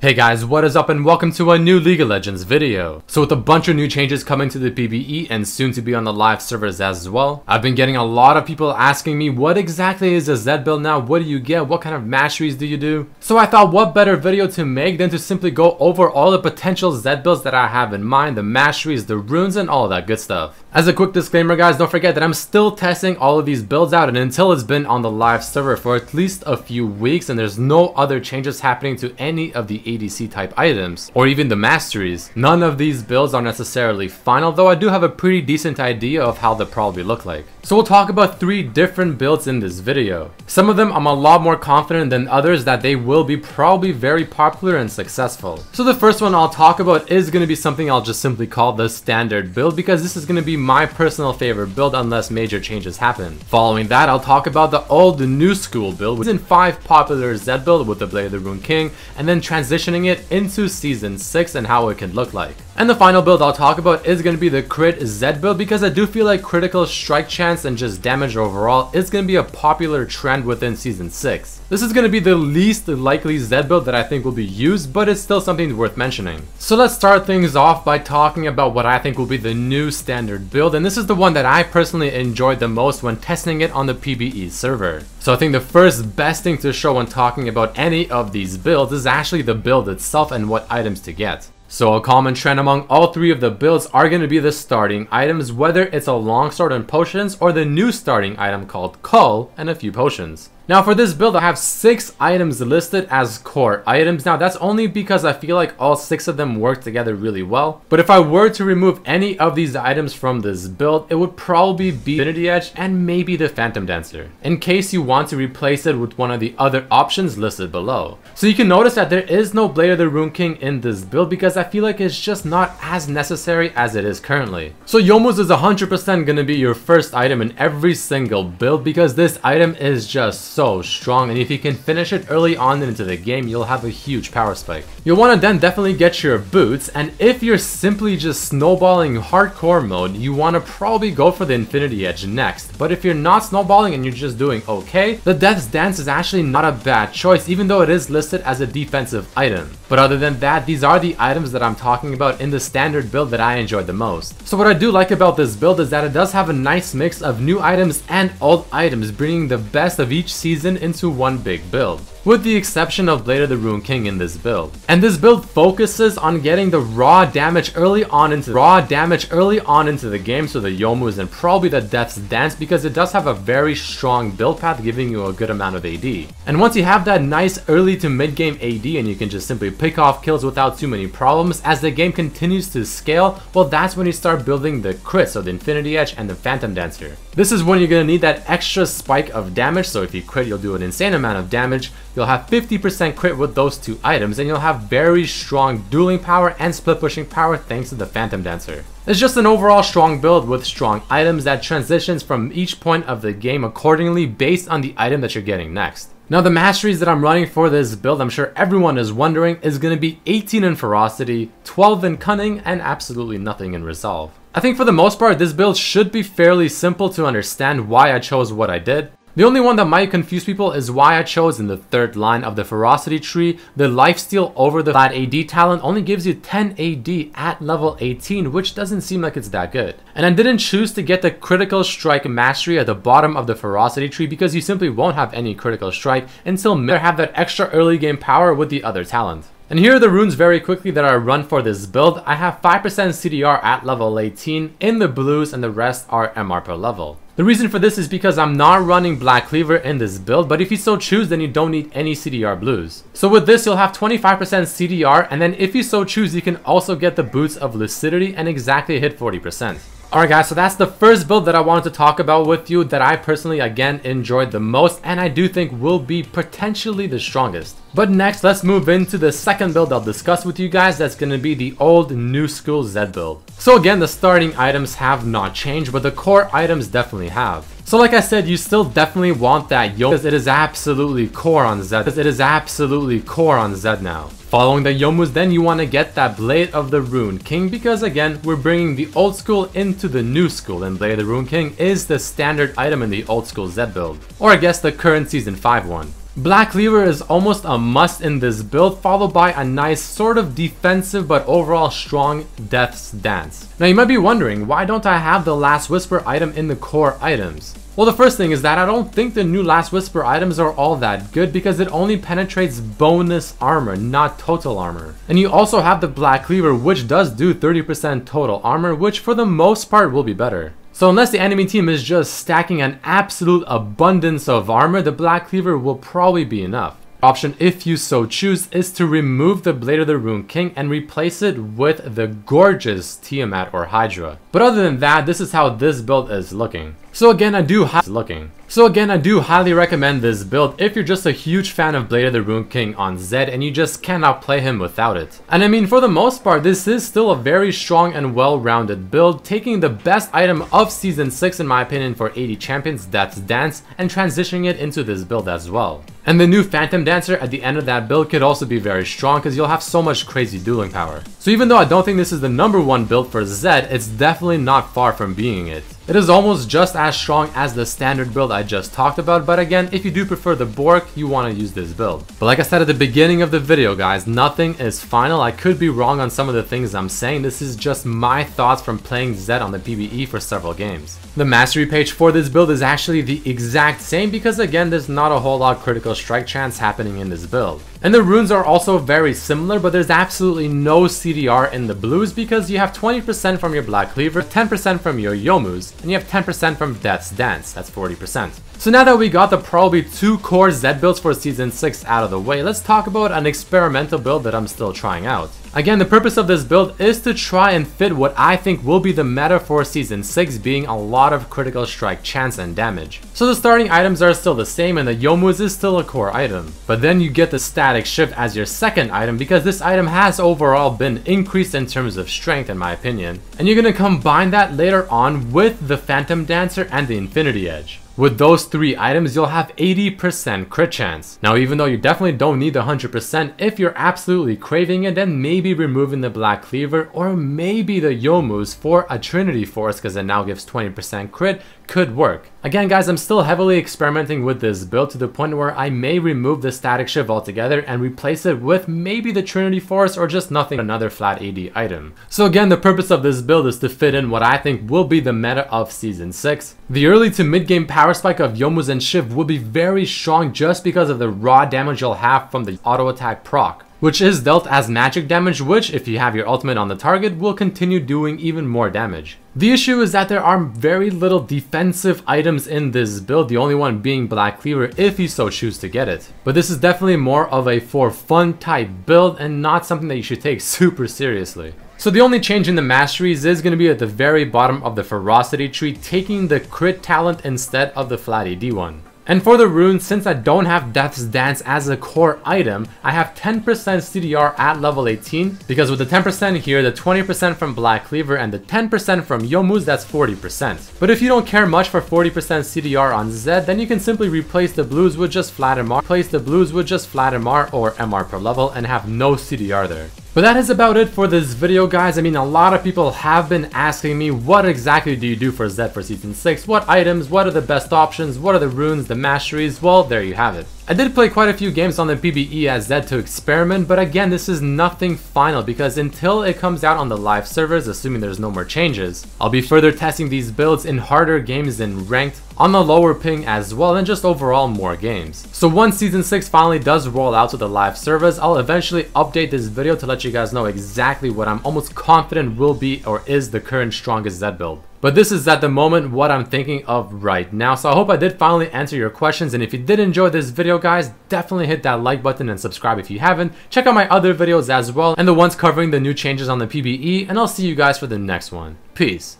Hey guys, what is up and welcome to a new League of Legends video. So with a bunch of new changes coming to the PvE and soon to be on the live servers as well, I've been getting a lot of people asking me what exactly is a Zed build now, what do you get, what kind of masteries do you do? So I thought what better video to make than to simply go over all the potential Zed builds that I have in mind, the masteries, the runes and all that good stuff. As a quick disclaimer guys, don't forget that I'm still testing all of these builds out and until it's been on the live server for at least a few weeks and there's no other changes happening to any of the ADC type items or even the masteries, none of these builds are necessarily final, though I do have a pretty decent idea of how they'll probably look like. So we'll talk about 3 different builds in this video. Some of them I'm a lot more confident than others that they will be probably very popular and successful. So the first one I'll talk about is going to be something I'll just simply call the standard build because this is going to be my personal favorite build unless major changes happen. Following that, I'll talk about the old new school build, which is in 5 popular Zed build with the Blade of the Rune King, and then transitioning it into season 6 and how it can look like. And the final build I'll talk about is going to be the crit Zed build because I do feel like critical strike chance and just damage overall is going to be a popular trend within season 6. This is going to be the least likely Zed build that I think will be used, but it's still something worth mentioning. So let's start things off by talking about what I think will be the new standard build, and this is the one that I personally enjoyed the most when testing it on the PvE server. So I think the first best thing to show when talking about any of these builds is actually the build itself and what items to get. So a common trend among all 3 of the builds are going to be the starting items, whether it's a longsword and potions or the new starting item called Cull and a few potions. Now for this build I have 6 items listed as core items. Now that's only because I feel like all 6 of them work together really well. But if I were to remove any of these items from this build, it would probably be Infinity Edge and maybe the Phantom Dancer, in case you want to replace it with one of the other options listed below. So you can notice that there is no Blade of the Rune King in this build because I feel like it's just not as necessary as it is currently. So Youmuu's is 100% going to be your first item in every single build because this item is just so strong, and if you can finish it early on into the game, you'll have a huge power spike. You'll want to then definitely get your boots, and if you're simply just snowballing hardcore mode, you want to probably go for the Infinity Edge next. But if you're not snowballing and you're just doing okay, the Death's Dance is actually not a bad choice, even though it is listed as a defensive item. But other than that, these are the items that I'm talking about in the standard build that I enjoyed the most. So what I do like about this build is that it does have a nice mix of new items and old items, bringing the best of each season into one big build, with the exception of Blade of the Rune King in this build. And this build focuses on getting the raw damage early on into the game, so the Youmuu's and probably the Death's Dance, because it does have a very strong build path giving you a good amount of AD. And once you have that nice early to mid game AD and you can just simply pick off kills without too many problems, as the game continues to scale, well that's when you start building the crits, so the Infinity Edge and the Phantom Dancer. This is when you're going to need that extra spike of damage, so if you crit you'll do an insane amount of damage. You'll have 50% crit with those 2 items, and you'll have very strong dueling power and split pushing power thanks to the Phantom Dancer. It's just an overall strong build with strong items that transitions from each point of the game accordingly based on the item that you're getting next. Now the masteries that I'm running for this build, I'm sure everyone is wondering, is going to be 18 in Ferocity, 12 in Cunning, and absolutely nothing in Resolve. I think for the most part this build should be fairly simple to understand why I chose what I did. The only one that might confuse people is why I chose in the 3rd line of the Ferocity tree, the lifesteal over the flat AD talent only gives you 10 AD at level 18, which doesn't seem like it's that good. And I didn't choose to get the critical strike mastery at the bottom of the Ferocity tree because you simply won't have any critical strike until you have that extra early game power with the other talent. And here are the runes very quickly that I run for this build. I have 5% CDR at level 18 in the blues and the rest are MR per level. The reason for this is because I'm not running Black Cleaver in this build, but if you so choose then you don't need any CDR blues. So with this you'll have 25% CDR, and then if you so choose you can also get the boots of Lucidity and exactly hit 40%. Alright guys, so that's the first build that I wanted to talk about with you that I personally again enjoyed the most and I do think will be potentially the strongest. But next, let's move into the second build I'll discuss with you guys. That's going to be the old new school Zed build. So again, the starting items have not changed, but the core items definitely have. So like I said, you still definitely want that Youmuu's because it is absolutely core on Zed. Now. Following the Youmuu's, then you want to get that Blade of the Rune King because again, we're bringing the old school into the new school, and Blade of the Rune King is the standard item in the old school Zed build, or I guess the current season 5 one. Black Cleaver is almost a must in this build, followed by a nice sort of defensive but overall strong Death's Dance. Now you might be wondering, why don't I have the Last Whisper item in the core items? Well, the first thing is that I don't think the new Last Whisper items are all that good because it only penetrates bonus armor, not total armor. And you also have the Black Cleaver, which does do 30% total armor, which for the most part will be better. So unless the enemy team is just stacking an absolute abundance of armor, the Black Cleaver will probably be enough. Option, if you so choose, is to remove the Blade of the Rune King and replace it with the gorgeous Tiamat or Hydra. But other than that, this is how this build is looking. So again, I do highly recommend this build if you're just a huge fan of Blade of the Rune King on Zed and you just cannot play him without it. And I mean, for the most part, this is still a very strong and well-rounded build, taking the best item of Season 6 in my opinion for 80 champions, Death's Dance, and transitioning it into this build as well. And the new Phantom Dancer at the end of that build could also be very strong because you'll have so much crazy dueling power. So even though I don't think this is the #1 build for Zed, it's definitely not far from being it. It is almost just as strong as the standard build I just talked about, but again, if you do prefer the Bork, you want to use this build. But like I said at the beginning of the video, guys, nothing is final. I could be wrong on some of the things I'm saying. This is just my thoughts from playing Zed on the PvE for several games. The mastery page for this build is actually the exact same because again, there's not a whole lot of critical strike chance happening in this build. And the runes are also very similar, but there's absolutely no CDR in the blues because you have 20% from your Black Cleaver, 10% from your Youmu's, and you have 10% from Death's Dance. That's 40%. So now that we got the probably 2 core Zed builds for Season 6 out of the way, let's talk about an experimental build that I'm still trying out. Again, the purpose of this build is to try and fit what I think will be the meta for Season 6, being a lot of critical strike chance and damage. So the starting items are still the same and the Youmu's is still a core item. But then you get the Static Shift as your second item because this item has overall been increased in terms of strength in my opinion. And you're going to combine that later on with the Phantom Dancer and the Infinity Edge. With those 3 items, you'll have 80% crit chance. Now, even though you definitely don't need the 100%, if you're absolutely craving it, then maybe removing the Black Cleaver or maybe the Youmu's for a Trinity Force because it now gives 20% crit could work. Again, guys, I'm still heavily experimenting with this build to the point where I may remove the Static Shift altogether and replace it with maybe the Trinity Force or just nothing, another flat AD item. So again, the purpose of this build is to fit in what I think will be the meta of Season 6. The early to mid game power spike of Youmu's and Shiv will be very strong just because of the raw damage you'll have from the auto attack proc, which is dealt as magic damage, which if you have your ultimate on the target will continue doing even more damage. The issue is that there are very little defensive items in this build, the only one being Black Cleaver if you so choose to get it. But this is definitely more of a for fun type build and not something that you should take super seriously. So the only change in the masteries is going to be at the very bottom of the ferocity tree, taking the crit talent instead of the flat AD one. And for the runes, since I don't have Death's Dance as a core item, I have 10% CDR at level 18, because with the 10% here, the 20% from Black Cleaver, and the 10% from Youmu's, that's 40%. But if you don't care much for 40% CDR on Zed, then you can simply replace the blues with just flat MR, or MR per level, and have no CDR there. But that is about it for this video, guys. I mean, a lot of people have been asking me, what exactly do you do for Zed for Season 6? What items? What are the best options? What are the runes, the masteries? Well, there you have it. I did play quite a few games on the PvE as Zed to experiment, but again, this is nothing final because until it comes out on the live servers, assuming there's no more changes, I'll be further testing these builds in harder games than ranked, on the lower ping as well, and just overall more games. So once Season 6 finally does roll out to the live servers, I'll eventually update this video to let you guys know exactly what I'm almost confident will be or is the current strongest Zed build. But this is at the moment what I'm thinking of right now. So I hope I did finally answer your questions, and if you did enjoy this video, guys, definitely hit that like button and subscribe if you haven't. Check out my other videos as well, and the ones covering the new changes on the PvE, and I'll see you guys for the next one. Peace.